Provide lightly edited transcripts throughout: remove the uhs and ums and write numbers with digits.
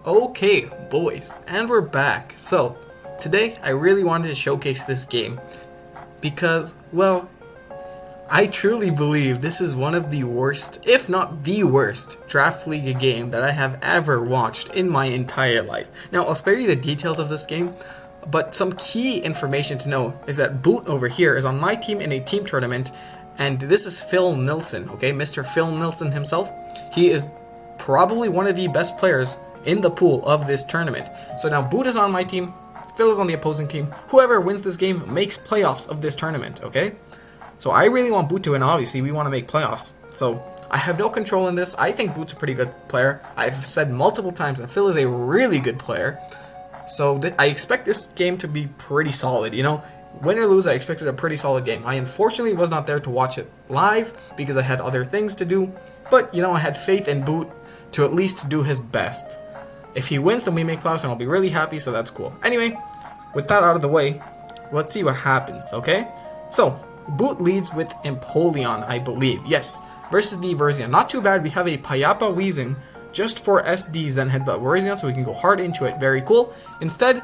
Okay, boys, and we're back. So, today I really wanted to showcase this game because, well, I truly believe this is one of the worst, if not the worst, Draft League game that I have ever watched in my entire life. Now, I'll spare you the details of this game, but some key information to know is that Boot over here is on my team in a team tournament, and this is Phil Nilsson, okay? Mr. Phil Nilsson himself. He is probably one of the best players in the pool of this tournament. So now Boot is on my team, Phil is on the opposing team. Whoever wins this game makes playoffs of this tournament, okay? So I really want Boot to win, obviously. We want to make playoffs. So I have no control in this. I think Boot's a pretty good player. I've said multiple times that Phil is a really good player. So I expect this game to be pretty solid, you know? Win or lose, I expected a pretty solid game. I unfortunately was not there to watch it live because I had other things to do. But, you know, I had faith in Boot to at least do his best. If he wins, then we make playoffs and I'll be really happy, so that's cool. Anyway, with that out of the way, let's see what happens, okay? So, Boot leads with Empoleon, I believe. Yes, versus the Verzion. Not too bad, we have a Payapa Weezing just for SDs and Headbutt Verzion, so we can go hard into it. Very cool. Instead,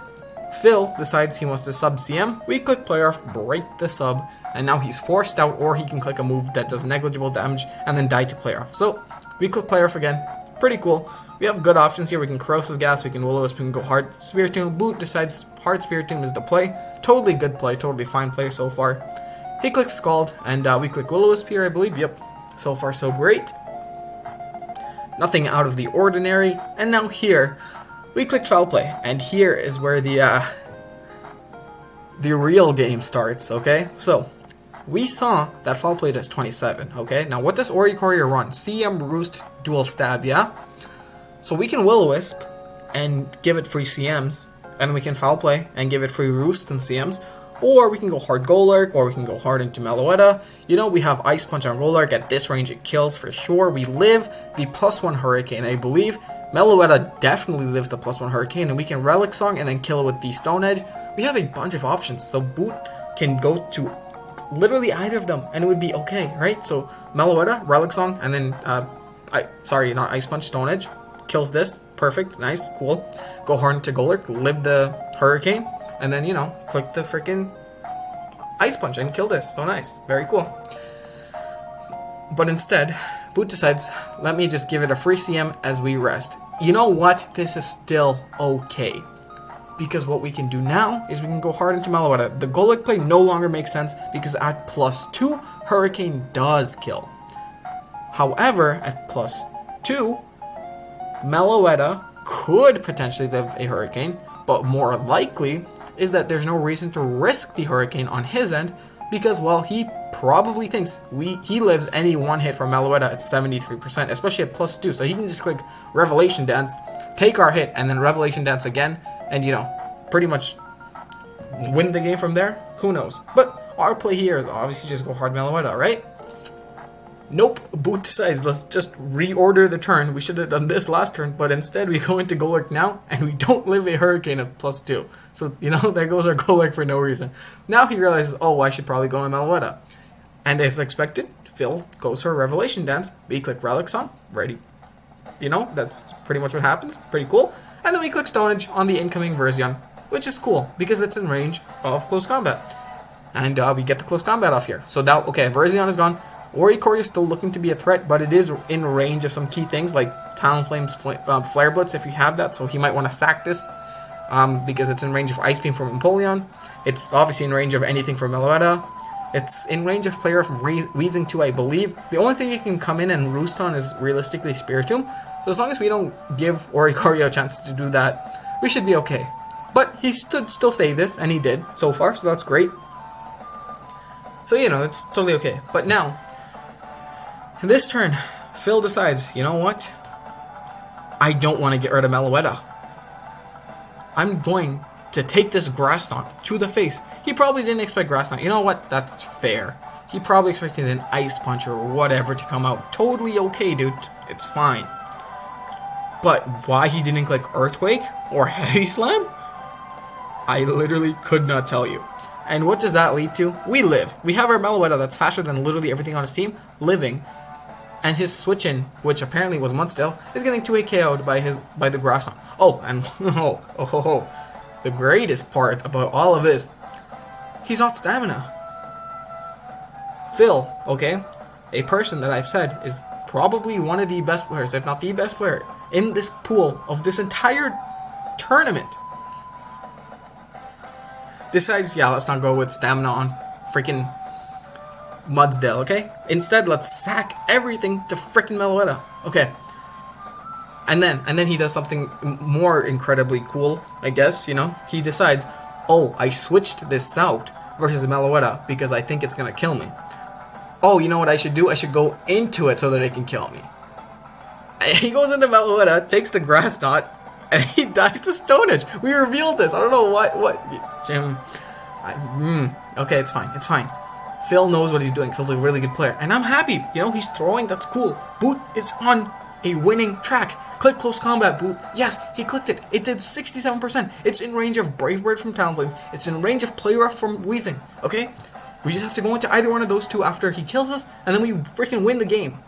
Phil decides he wants to sub CM. We click play off, break the sub, and now he's forced out, or he can click a move that does negligible damage and then die to play off. So, we click play off again. Pretty cool. We have good options here. We can Corrosive Gas, we can Will-O-Wisp, we can go hard Spiritomb. Boot decides hard Spiritomb is the play. Totally good play, totally fine play so far. He clicks Scald, and we click Will-O-Wisp here, I believe. Yep, so far so great. Nothing out of the ordinary. And now here, we click Foul Play, and here is where the real game starts, okay? So, we saw that Foul Play does 27, okay? Now, what does Oricorio run? CM, Roost, Dual Stab, yeah? So we can Will-O-Wisp and give it free CMs, and we can Foul Play and give it free Roost and CMs, or we can go hard Golurk, or we can go hard into Meloetta. You know, we have Ice Punch on Golurk. At this range, it kills for sure. We live the +1 Hurricane, I believe. Meloetta definitely lives the +1 Hurricane, and we can Relic Song and then kill it with the Stone Edge. We have a bunch of options, so Boot can go to literally either of them, and it would be okay, right? So Meloetta, Relic Song, and then, sorry, not Ice Punch, Stone Edge. Kills this. Perfect. Nice. Cool. Go hard into Golurk. Live the Hurricane. And then, you know, click the freaking Ice Punch and kill this. So nice. Very cool. But instead, Boot decides, let me just give it a free CM as we rest. You know what? This is still okay. Because what we can do now is we can go hard into Meloetta. The Golurk play no longer makes sense because at +2, Hurricane does kill. However, at +2, Meloetta could potentially live a Hurricane, but more likely is that there's no reason to risk the Hurricane on his end because, well, he probably thinks he lives any one hit from Meloetta at 73%, especially at +2, so he can just click Revelation Dance, take our hit, and then Revelation Dance again, and, you know, pretty much win the game from there. Who knows? But our play here is obviously just go hard Meloetta, right? Nope, Boot decides, let's just reorder the turn. We should have done this last turn, but instead we go into Golurk now, and we don't live a Hurricane at +2. So, you know, there goes our Golurk for no reason. Now he realizes, oh, I should probably go in Meloetta. And as expected, Phil goes for a Revelation Dance. We click Relic Song, ready. You know, that's pretty much what happens. Pretty cool. And then we click Stone Edge on the incoming Verzion, which is cool, because it's in range of close combat. And we get the close combat off here. So now, okay, Verzion is gone. Oricorio is still looking to be a threat, but it is in range of some key things like Talonflame's Flare Blitz if you have that, so he might want to sack this because it's in range of Ice Beam from Empoleon. It's obviously in range of anything from Meloetta. It's in range of player from Weezing 2, I believe. The only thing you can come in and roost on is realistically Spiritomb, so as long as we don't give Oricorio a chance to do that, we should be okay. But he should still save this, and he did so far, so that's great. So, you know, it's totally okay. But now, this turn, Phil decides, you know what? I don't want to get rid of Meloetta. I'm going to take this Grass Knot to the face. He probably didn't expect Grass Knot. You know what? That's fair. He probably expected an Ice Punch or whatever to come out. Totally okay, dude. It's fine. But why he didn't click Earthquake or Heavy Slam? I literally could not tell you. And what does that lead to? We live. We have our Meloetta that's faster than literally everything on his team, living. and his switch-in, which apparently was Mudsdale, is getting 2A KO'd by the grass on. Oh, and the greatest part about all of this, he's not stamina. Phil, okay, a person that I've said is probably one of the best players, if not the best player, in this pool of this entire tournament, decides, yeah, let's not go with stamina on freaking Mudsdale, okay? Instead, let's sack everything to freaking Meloetta, okay? And then he does something more incredibly cool, I guess, you know? He decides, oh, I switched this out versus Meloetta because I think it's gonna kill me. Oh, you know what I should do? I should go into it so that it can kill me. He goes into Meloetta, takes the grass knot, and he dies to Stone Edge. We revealed this. I don't know what. Jim. Okay, it's fine. Phil knows what he's doing. Phil's a really good player. And I'm happy. You know, he's throwing. That's cool. Boot is on a winning track. Click close combat, Boot. Yes, he clicked it. It did 67%. It's in range of Brave Bird from Talonflame. It's in range of Play Rough from Wheezing. Okay? We just have to go into either one of those two after he kills us, and then we freaking win the game.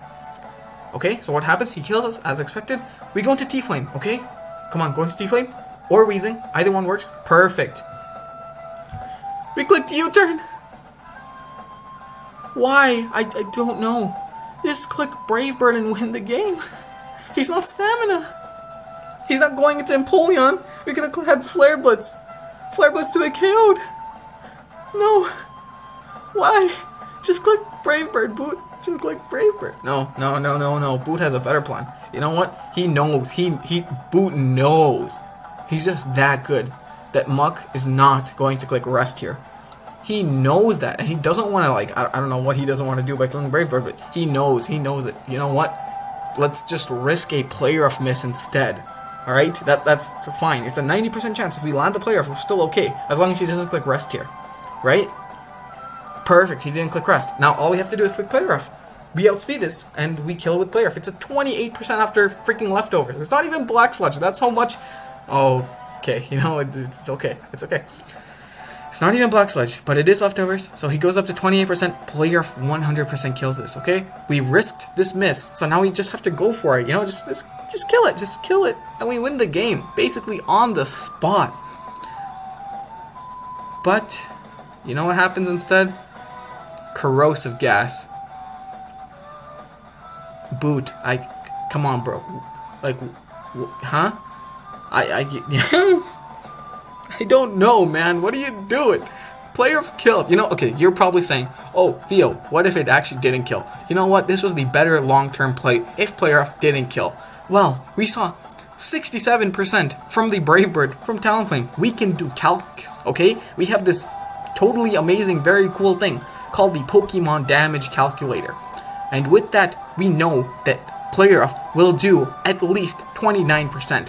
Okay, so what happens? He kills us as expected. We go into T-Flame, okay? Come on, go into T-Flame or Wheezing. Either one works. Perfect. We clicked U-turn. Why? I don't know. Just click Brave Bird and win the game. He's not stamina. He's not going into Empoleon. We could have had Flare Blitz. Flare Blitz to a KO'd. No. Why? Just click Brave Bird, Boot. Just click Brave Bird. No. Boot has a better plan. You know what? He knows. Boot knows. He's just that good. That Muck is not going to click Rest here. He knows that, and he doesn't want to, like, I don't know what he doesn't want to do by killing Brave Bird, but he knows it. You know what? Let's just risk a Player Off miss instead. Alright? That's fine. It's a 90% chance. If we land the Player Off, we're still okay. As long as he doesn't click Rest here. Right? Perfect, he didn't click Rest. Now all we have to do is click Player Off. We outspeed this, and we kill with Player Off. It's a 28% after freaking leftovers. It's not even Black Sludge. That's how much... Oh, okay. You know, it's okay. It's okay. It's not even Black Sludge, but it is leftovers. So he goes up to 28%. Player Off 100% kills this, okay? We risked this miss, so now we just have to go for it. You know, just kill it. Just kill it, and we win the game. Basically on the spot. But, you know what happens instead? Corrosive gas. Boot. Come on, bro. Like, huh? I don't know, man. What are you doing? Player Off killed. You know, okay, you're probably saying, oh, Theo, what if it actually didn't kill? You know what? This was the better long-term play if Player Off didn't kill. Well, we saw 67% from the Brave Bird from Talonflame. We can do calcs, okay? We have this totally amazing, very cool thing called the Pokemon Damage Calculator. And with that, we know that Player Off will do at least 29%.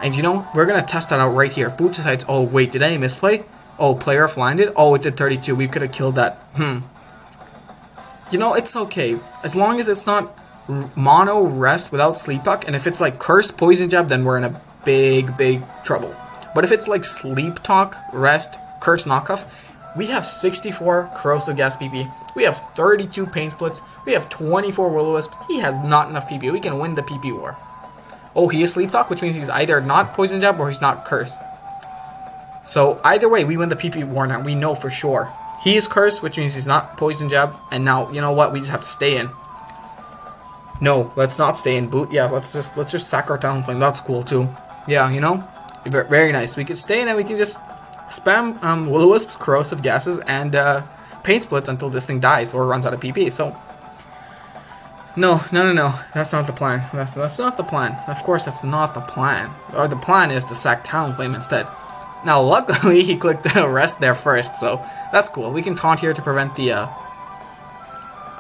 And you know, we're going to test that out right here. Boot decides, oh wait, did I misplay? Oh, Player Off landed? Oh, it did 32. We could have killed that. You know, it's okay. As long as it's not mono rest without Sleep Talk, and if it's like Curse, Poison Jab, then we're in a big trouble. But if it's like Sleep Talk, Rest, Curse Knockoff, we have 64 Corrosive Gas PP. We have 32 Pain Splits. We have 24 Will-O-Wisp. He has not enough PP. We can win the PP war. Oh, he is Sleep Talk, which means he's either not Poison Jab or he's not Curse. So either way, we win the PP war now. We know for sure. He is Curse, which means he's not Poison Jab. And now, you know what? We just have to stay in. No, let's not stay in, Boot. Yeah, let's just sack our Talonflame. That's cool too. Yeah, you know, very nice. We could stay in and we can just spam Will-O-Wisp's Corrosive Gases and Pain Splits until this thing dies or runs out of PP. So no. That's not the plan. That's not the plan. Of course, that's not the plan. Or the plan is to sack Talonflame instead. Now, luckily, he clicked the Rest there first, so that's cool. We can taunt here to prevent the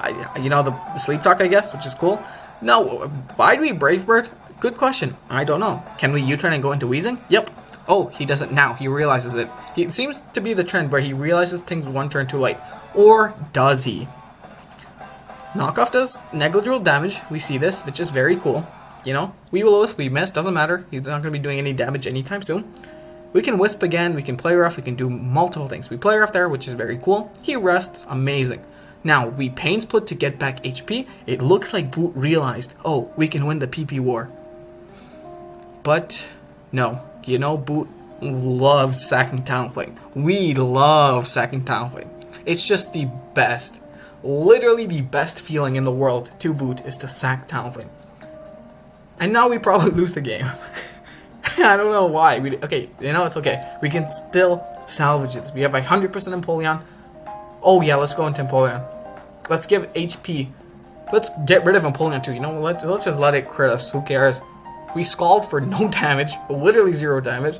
the Sleep Talk, I guess, which is cool. Now, why do we Brave Bird? Good question. I don't know. Can we U-turn and go into Wheezing? Yep. Oh, he doesn't now. He realizes it. It seems to be the trend where he realizes things one turn too late. Or does he? Knockoff does negligible damage. We see this, which is very cool. You know, we Will-O-Wisp, we miss, doesn't matter. He's not going to be doing any damage anytime soon. We can Wisp again, we can Player Off, we can do multiple things. We Player Off there, which is very cool. He rests, amazing. Now, we pain split to get back HP. It looks like Boot realized, oh, we can win the PP war. But, no. You know, Boot loves sacking Talonflame. We love sacking Talonflame. It's just the best. Literally the best feeling in the world to Boot is to sack Talonflame. And now we probably lose the game. I don't know why. Okay, you know, it's okay. We can still salvage this. We have 100% Empoleon. Oh yeah, let's go into Empoleon. Let's give HP. Let's get rid of Empoleon too. You know, let's just let it crit us. Who cares? We scald for no damage. Literally 0 damage.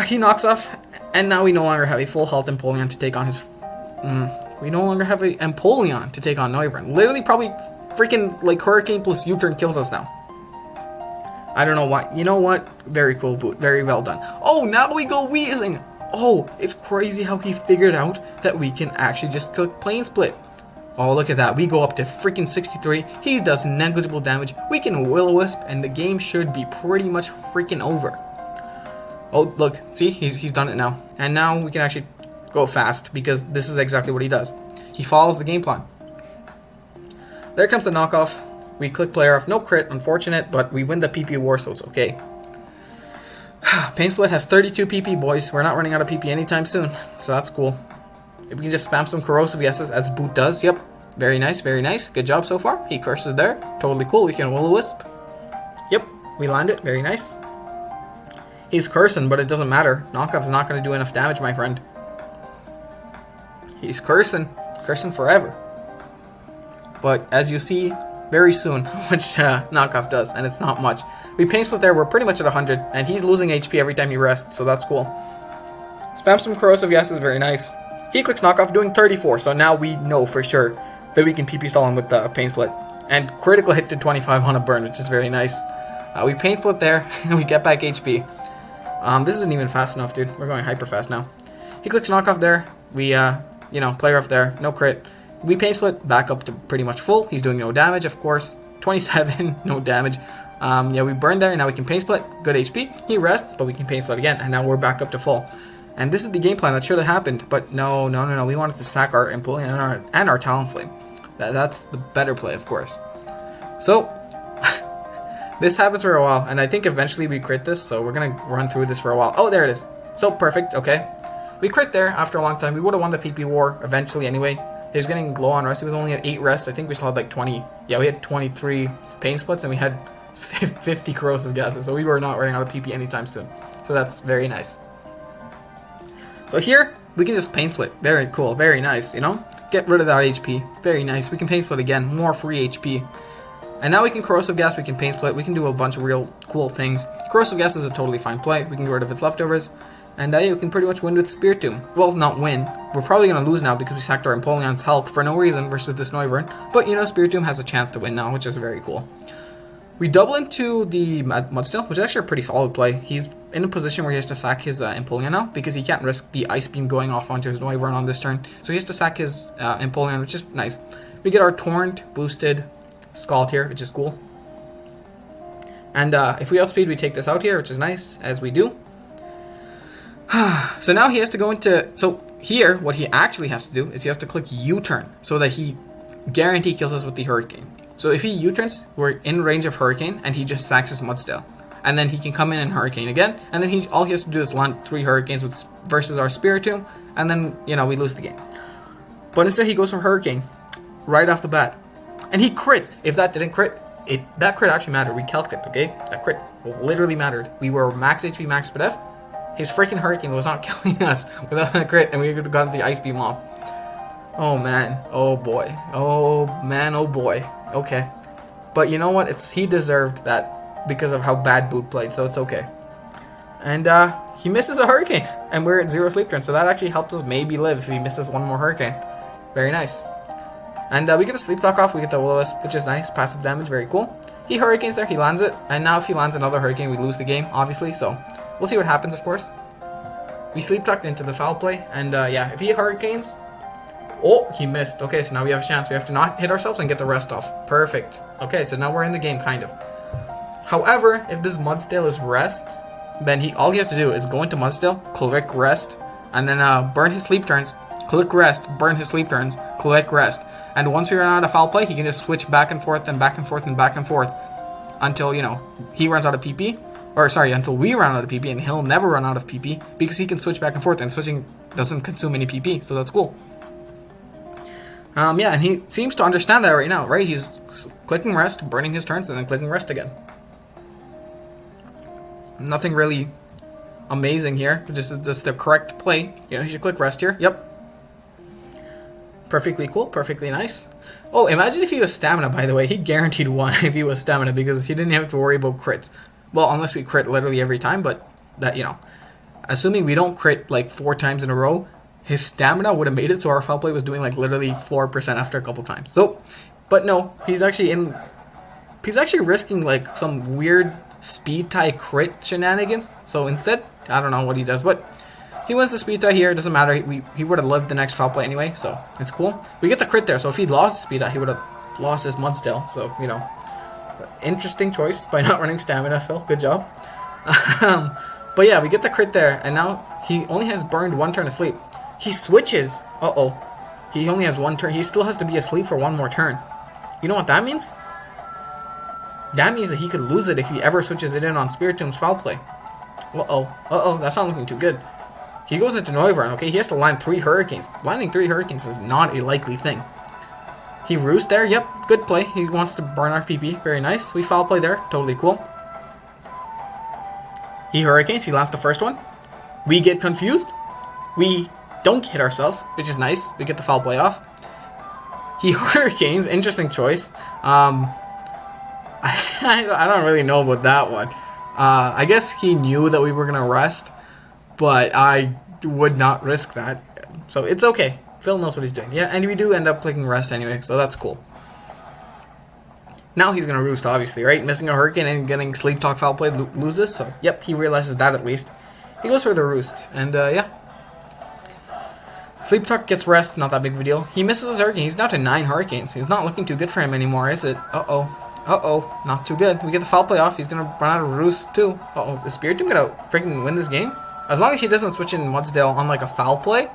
He knocks off. And now we no longer have a full health Empoleon to take on his... we no longer have a Empoleon to take on Noivern. Literally probably freaking like Hurricane plus U-turn kills us now. I don't know why. You know what? Very cool, Boot. Very well done. Oh, now we go Wheezing. Oh, it's crazy how he figured out that we can actually just click Plane Split. Oh, look at that. We go up to freaking 63. He does negligible damage. We can Will-O-Wisp, and the game should be pretty much freaking over. Oh, look. See? He's done it now. And now we can actually go fast, because this is exactly what he does. He follows the game plan. There comes the knockoff. We click player off. No crit, unfortunate, but we win the PP war, so it's okay. Pain Split has 32 PP, boys. We're not running out of PP anytime soon, so that's cool. If we can just spam some corrosive yeses, as Boot does. Yep, very nice, very nice. Good job so far. He curses there. Totally cool. We can Will-O-Wisp. Yep, we land it. Very nice. He's cursing, but it doesn't matter. Knockoff's not going to do enough damage, my friend. He's cursing. Cursing forever. But as you see, very soon, which knockoff does, and it's not much. We pain split there, we're pretty much at 100, and he's losing HP every time he rests, so that's cool. Spam some corrosive yeses, very nice. He clicks knockoff, doing 34, so now we know for sure that we can PP stall him with the pain split. And critical hit to 25 on a burn, which is very nice. We pain split there, and we get back HP. This isn't even fast enough, dude. We're going hyper fast now. He clicks knockoff there. We, player off there, no crit. We pain split back up to pretty much full. He's doing no damage, of course. 27, no damage. Yeah, we burned there. Now we can pain split. Good HP. He rests, but we can pain split again, and now we're back up to full. And this is the game plan that should have happened, but no. We wanted to sack our Empoleon and our Talonflame. That's the better play, of course. So this happens for a while, and I think eventually we crit this. So we're gonna run through this for a while. Oh, there it is. So perfect. Okay, we crit there after a long time. We would have won the PP war eventually anyway. He was getting low on rest. He was only at 8 rests. I think we still had like 20. Yeah, we had 23 pain splits, and we had 50 corrosive gases. So we were not running out of PP anytime soon. So that's very nice. So here, we can just pain split. Very cool. Very nice, you know? Get rid of that HP. Very nice. We can pain split again. More free HP. And now we can corrosive gas. We can pain split. We can do a bunch of real cool things. Corrosive gas is a totally fine play. We can get rid of its leftovers. And you can pretty much win with Spiritomb. Well, not win. We're probably going to lose now because we sacked our Empoleon's health for no reason versus this Noivern. But, you know, Spiritomb has a chance to win now, which is very cool. We double into the Mudsteel, which is actually a pretty solid play. He's in a position where he has to sack his Empoleon now because he can't risk the Ice Beam going off onto his Noivern on this turn. So he has to sack his Empoleon, which is nice. We get our Torrent boosted Scald here, which is cool. And if we outspeed, we take this out here, which is nice, as we do. So now he has to go into... So here, what he actually has to do is he has to click U-turn so that he guarantee kills us with the Hurricane. So if he U-turns, we're in range of Hurricane, and he just sacks his Mudsteel. And then he can come in and Hurricane again, and then all he has to do is land 3 Hurricanes versus our Spiritomb, and then, you know, we lose the game. But instead he goes for Hurricane right off the bat. And he crits. If that didn't crit, that crit actually mattered. We calced it, okay? That crit literally mattered. We were max HP, max PDF. His freaking Hurricane was not killing us without that crit, and we could have gotten the Ice Beam off. Oh man, oh boy, oh man, oh boy. Okay, but you know what? He deserved that because of how bad Boot played, so it's okay. And he misses a Hurricane, and we're at 0 sleep turn, so that actually helps us maybe live if he misses one more Hurricane. Very nice. And we get the Sleep Talk off, we get the Will-O-Wisp, which is nice, passive damage, very cool. He Hurricanes there, he lands it, and now if he lands another Hurricane, we lose the game, obviously, so we'll see what happens, of course. We Sleep Talked into the foul play, and yeah, if he Hurricanes... Oh, he missed. Okay, so now we have a chance. We have to not hit ourselves and get the rest off. Perfect. Okay, so now we're in the game, kind of. However, if this Mudsteel is rest, then all he has to do is go into Mudsteel, click rest, and then burn his sleep turns, click rest, burn his sleep turns, click rest. And once we run out of foul play, he can just switch back and forth and back and forth and back and forth until, you know, he runs out of PP. Or, sorry, until we run out of PP, and he'll never run out of PP because he can switch back and forth, and switching doesn't consume any PP, so that's cool. Yeah, and he seems to understand that right now, right? He's clicking rest, burning his turns, and then clicking rest again. Nothing really amazing here, just the correct play. You know, he should click rest here. Yep. Perfectly cool, perfectly nice. Oh, imagine if he was stamina, by the way. He guaranteed won if he was stamina because he didn't have to worry about crits. Well, unless we crit literally every time, but that, you know, assuming we don't crit like 4 times in a row, his stamina would have made it so our foul play was doing like literally 4% after a couple times. So, but no, he's actually risking like some weird speed tie crit shenanigans. So instead, I don't know what he does, but he wins the speed tie here. It doesn't matter. He would have lived the next foul play anyway, so it's cool. We get the crit there, so if he lost the speed tie, he would have lost his mud still. So, you know, interesting choice by not running stamina, Phil. Good job. But yeah, we get the crit there, and now he only has burned 1 turn of sleep. He switches. Uh-oh. He only has 1 turn. He still has to be asleep for 1 more turn. You know what that means? That means that he could lose it if he ever switches it in on Spiritom's foul play. Uh-oh. Uh-oh. That's not looking too good. He goes into Noivern, okay? He has to line 3 Hurricanes. Lining 3 Hurricanes is not a likely thing. He roosts there. Yep, good play. He wants to burn our PP. Very nice. We foul play there. Totally cool. He Hurricanes. He lands the first one. We get confused. We don't hit ourselves, which is nice. We get the foul play off. He Hurricanes. Interesting choice. I don't really know about that one. I guess he knew that we were going to rest, but I would not risk that. So it's okay. Phil knows what he's doing. Yeah, and we do end up clicking rest anyway, so that's cool. Now he's going to roost, obviously, right? Missing a Hurricane and getting Sleep Talk foul play loses, so yep, he realizes that at least. He goes for the roost, and yeah. Sleep Talk gets rest, not that big of a deal. He misses his Hurricane. He's down to 9 Hurricanes. He's not looking too good for him anymore, is it? Uh-oh. Uh-oh. Not too good. We get the foul play off. He's going to run out of roost, too. Uh-oh. Is Spiritomb going to freaking win this game? As long as he doesn't switch in Mudsdale on, like, a foul play,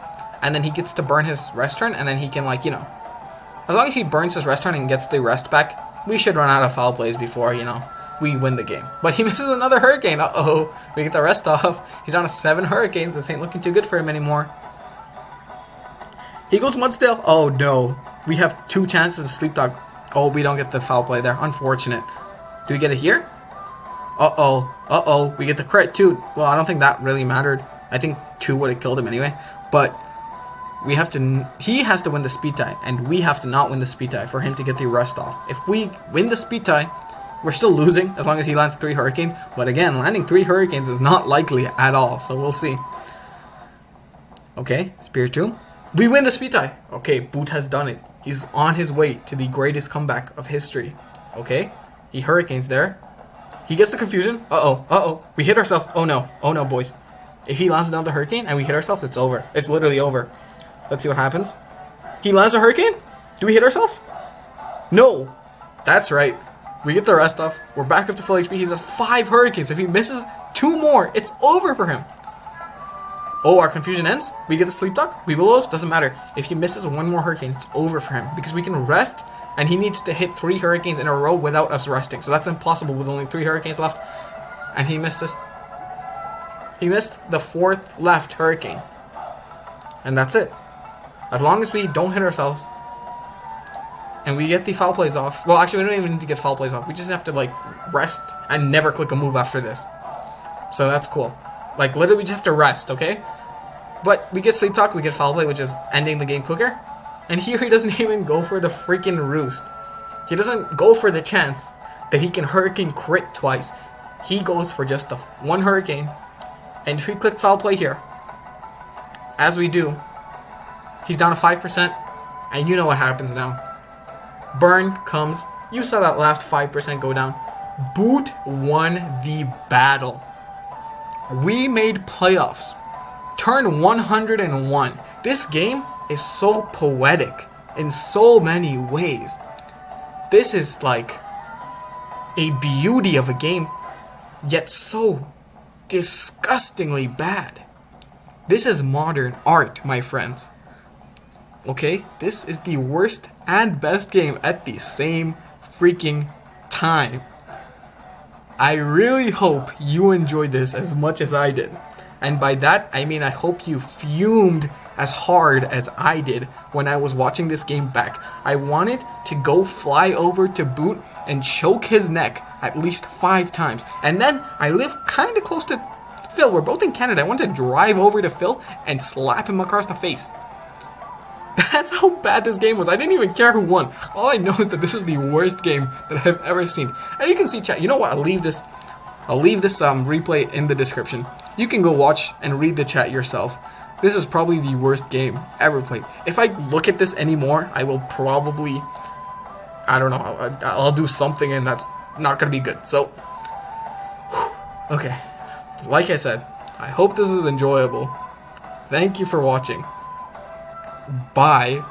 and then he gets to burn his rest turn, and then he can, like, you know. As long as he burns his rest turn and gets the rest back, we should run out of foul plays before, you know, we win the game. But he misses another Hurricane. Uh-oh. We get the rest off. He's on 7 Hurricanes. This ain't looking too good for him anymore. He goes Mudsdale. Oh, no. We have 2 chances to Sleep Talk. Oh, we don't get the foul play there. Unfortunate. Do we get it here? Uh-oh. Uh-oh. We get the crit, too. Well, I don't think that really mattered. I think 2 would have killed him anyway. But we have to... He has to win the speed tie, and we have to not win the speed tie for him to get the rest off. If we win the speed tie, we're still losing as long as he lands 3 Hurricanes. But again, landing 3 Hurricanes is not likely at all, so we'll see. Okay, Spiritomb. We win the speed tie. Okay, Boot has done it. He's on his way to the greatest comeback of history. Okay, he Hurricanes there. He gets the confusion. Uh-oh, uh-oh. We hit ourselves. Oh no, boys. If he lands another Hurricane and we hit ourselves, it's over. It's literally over. Let's see what happens. He lands a Hurricane? Do we hit ourselves? No. That's right. We get the rest off. We're back up to full HP. He's at 5 Hurricanes. If he misses 2 more, it's over for him. Oh, our confusion ends. We get the Sleep Talk. We will lose. Doesn't matter. If he misses 1 more Hurricane, it's over for him. Because we can rest, and he needs to hit 3 Hurricanes in a row without us resting. So that's impossible with only 3 Hurricanes left. And he missed us. He missed the 4th left Hurricane. And that's it. As long as we don't hit ourselves, and we get the foul plays off. Well, actually, we don't even need to get foul plays off. We just have to, like, rest and never click a move after this. So that's cool. Like, literally, we just have to rest, okay? But we get Sleep Talk, we get foul play, which is ending the game quicker. And here he doesn't even go for the freaking roost. He doesn't go for the chance that he can Hurricane crit twice. He goes for just the 1 Hurricane. And if we click foul play here, as we do, he's down to 5%. And you know what happens now. Burn comes. You saw that last 5% go down. Boot won the battle. We made playoffs. Turn 101. This game is so poetic in so many ways. This is like a beauty of a game, yet so disgustingly bad. This is modern art, my friends. Okay, this is the worst and best game at the same freaking time. I really hope you enjoyed this as much as I did. And by that, I mean I hope you fumed as hard as I did when I was watching this game back. I wanted to go fly over to Boot and choke his neck at least 5 times. And then I live kind of close to Phil. We're both in Canada. I wanted to drive over to Phil and slap him across the face. That's how bad this game was. I didn't even care who won. All I know is that this was the worst game that I've ever seen. And you can see, chat. You know what? I'll leave this replay in the description. You can go watch and read the chat yourself. This is probably the worst game ever played. If I look at this anymore, I will probably, I don't know, I'll do something and that's not gonna be good. So, okay. Like I said, I hope this is enjoyable. Thank you for watching. Bye.